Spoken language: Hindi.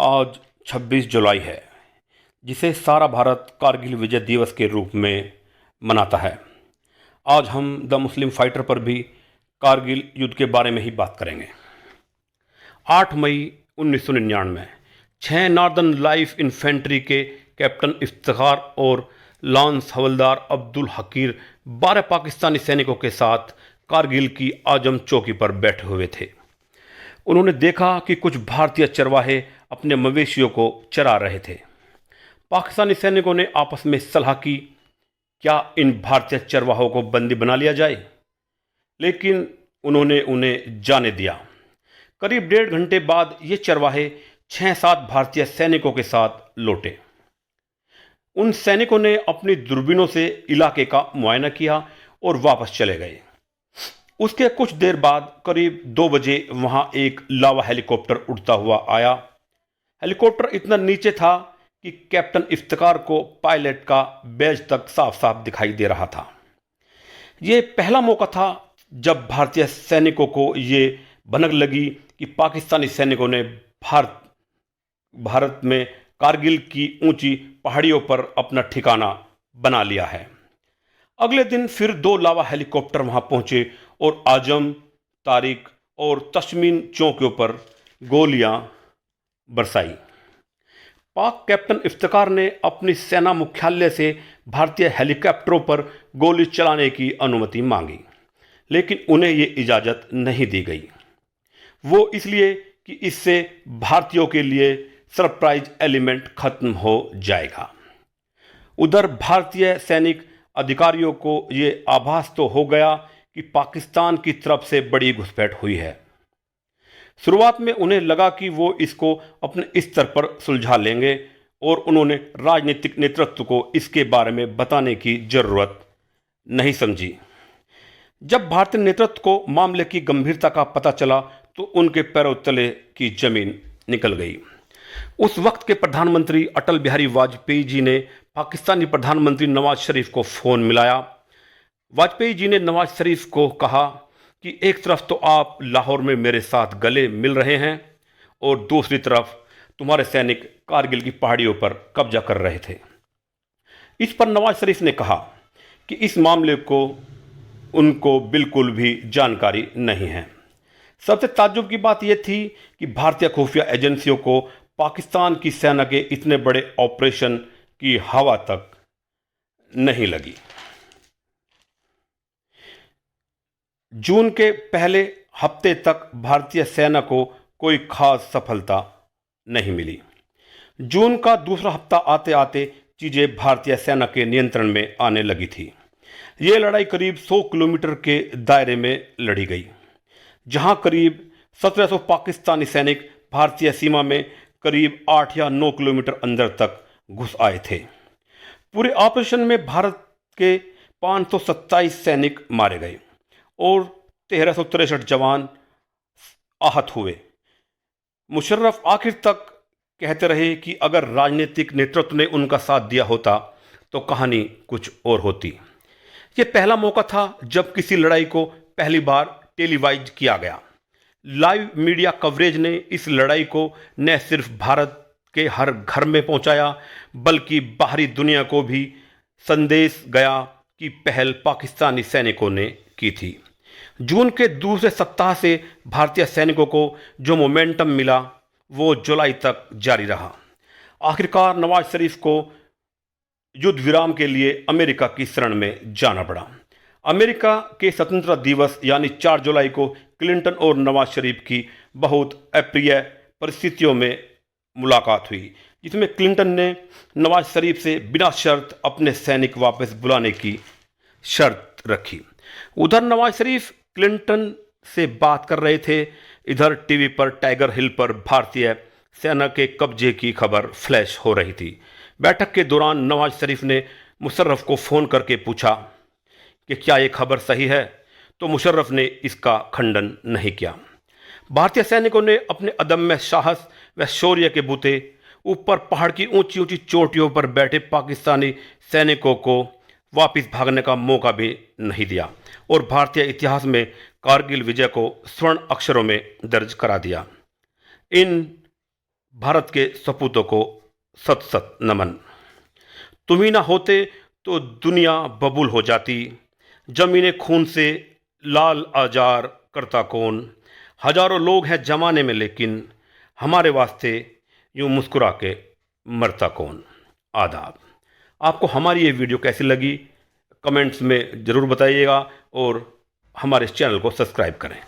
आज 26 जुलाई है, जिसे सारा भारत कारगिल विजय दिवस के रूप में मनाता है। आज हम द मुस्लिम फाइटर पर भी कारगिल युद्ध के बारे में ही बात करेंगे। 8 मई 1999 6 नॉर्दर्न लाइफ इन्फेंट्री के कैप्टन इफ्तिखार और लांस हवलदार अब्दुल हकीर 12 पाकिस्तानी सैनिकों के साथ कारगिल की आजम चौकी पर बैठे हुए थे। उन्होंने देखा कि कुछ भारतीय चरवाहे अपने मवेशियों को चरा रहे थे। पाकिस्तानी सैनिकों ने आपस में सलाह की, क्या इन भारतीय चरवाहों को बंदी बना लिया जाए, लेकिन उन्होंने उन्हें जाने दिया। करीब 1.5 घंटे बाद ये चरवाहे 6-7 भारतीय सैनिकों के साथ लौटे। उन सैनिकों ने अपनी दूरबीनों से इलाके का मुआयना किया और वापस चले गए। उसके कुछ देर बाद करीब 2 बजे वहां एक लावा हेलीकॉप्टर उड़ता हुआ आया। हेलीकॉप्टर इतना नीचे था कि कैप्टन इफ्तिखार को पायलट का बैज तक साफ साफ दिखाई दे रहा था। ये पहला मौका था जब भारतीय सैनिकों को ये भनक लगी कि पाकिस्तानी सैनिकों ने भारत में कारगिल की ऊंची पहाड़ियों पर अपना ठिकाना बना लिया है। अगले दिन फिर 2 लावा हेलीकॉप्टर वहां पहुंचे और आजम, तारिक और तशमीन चौकियों पर गोलियां बरसाई। पाक कैप्टन इफ्तिखार ने अपनी सेना मुख्यालय से भारतीय हेलीकॉप्टरों पर गोली चलाने की अनुमति मांगी, लेकिन उन्हें ये इजाज़त नहीं दी गई। वो इसलिए कि इससे भारतीयों के लिए सरप्राइज एलिमेंट खत्म हो जाएगा। उधर भारतीय सैनिक अधिकारियों को ये आभास तो हो गया कि पाकिस्तान की तरफ से बड़ी घुसपैठ हुई है। शुरुआत में उन्हें लगा कि वो इसको अपने स्तर पर सुलझा लेंगे और उन्होंने राजनीतिक नेतृत्व को इसके बारे में बताने की जरूरत नहीं समझी। जब भारतीय नेतृत्व को मामले की गंभीरता का पता चला तो उनके पैरों तले की जमीन निकल गई। उस वक्त के प्रधानमंत्री अटल बिहारी वाजपेयी जी ने पाकिस्तानी प्रधानमंत्री नवाज शरीफ को फ़ोन मिलाया। वाजपेयी जी ने नवाज शरीफ को कहा कि एक तरफ तो आप लाहौर में मेरे साथ गले मिल रहे हैं और दूसरी तरफ तुम्हारे सैनिक कारगिल की पहाड़ियों पर कब्जा कर रहे थे। इस पर नवाज शरीफ ने कहा कि इस मामले को उनको बिल्कुल भी जानकारी नहीं है। सबसे ताज्जुब की बात यह थी कि भारतीय खुफिया एजेंसियों को पाकिस्तान की सेना के इतने बड़े ऑपरेशन की हवा तक नहीं लगी। जून के पहले हफ्ते तक भारतीय सेना को कोई खास सफलता नहीं मिली। जून का दूसरा हफ्ता आते आते चीज़ें भारतीय सेना के नियंत्रण में आने लगी थी। ये लड़ाई करीब 100 किलोमीटर के दायरे में लड़ी गई, जहां करीब 1700 पाकिस्तानी सैनिक भारतीय सीमा में करीब 8 या 9 किलोमीटर अंदर तक घुस आए थे। पूरे ऑपरेशन में भारत के 527 सैनिक मारे गए और 1363 जवान आहत हुए। मुशर्रफ आखिर तक कहते रहे कि अगर राजनीतिक नेतृत्व ने उनका साथ दिया होता तो कहानी कुछ और होती। ये पहला मौका था जब किसी लड़ाई को पहली बार टेलीवाइज किया गया। लाइव मीडिया कवरेज ने इस लड़ाई को न सिर्फ भारत के हर घर में पहुंचाया, बल्कि बाहरी दुनिया को भी संदेश गया कि पहल पाकिस्तानी सैनिकों ने की थी। जून के दूसरे सप्ताह से भारतीय सैनिकों को जो मोमेंटम मिला वो जुलाई तक जारी रहा। आखिरकार नवाज शरीफ को युद्ध विराम के लिए अमेरिका की शरण में जाना पड़ा। अमेरिका के स्वतंत्रता दिवस यानी 4 जुलाई को क्लिंटन और नवाज शरीफ की बहुत अप्रिय परिस्थितियों में मुलाकात हुई, जिसमें क्लिंटन ने नवाज शरीफ से बिना शर्त अपने सैनिक वापस बुलाने की शर्त रखी। उधर नवाज शरीफ क्लिंटन से बात कर रहे थे, इधर टीवी पर टाइगर हिल पर भारतीय सेना के कब्जे की खबर फ्लैश हो रही थी। बैठक के दौरान नवाज शरीफ ने मुशर्रफ को फ़ोन करके पूछा कि क्या ये खबर सही है, तो मुशर्रफ ने इसका खंडन नहीं किया। भारतीय सैनिकों ने अपने अदम्य साहस व शौर्य के बूते ऊपर पहाड़ की ऊंची ऊंची चोटियों पर बैठे पाकिस्तानी सैनिकों को वापस भागने का मौका भी नहीं दिया और भारतीय इतिहास में कारगिल विजय को स्वर्ण अक्षरों में दर्ज करा दिया। इन भारत के सपूतों को सत सत नमन। तुम ही ना होते तो दुनिया बबूल हो जाती, जमीनें खून से लाल आजार करता कौन। हजारों लोग हैं जमाने में लेकिन हमारे वास्ते यूं मुस्कुरा के मरता कौन। आदाब। आपको हमारी ये वीडियो कैसी लगी कमेंट्स में ज़रूर बताइएगा और हमारे इस चैनल को सब्सक्राइब करें।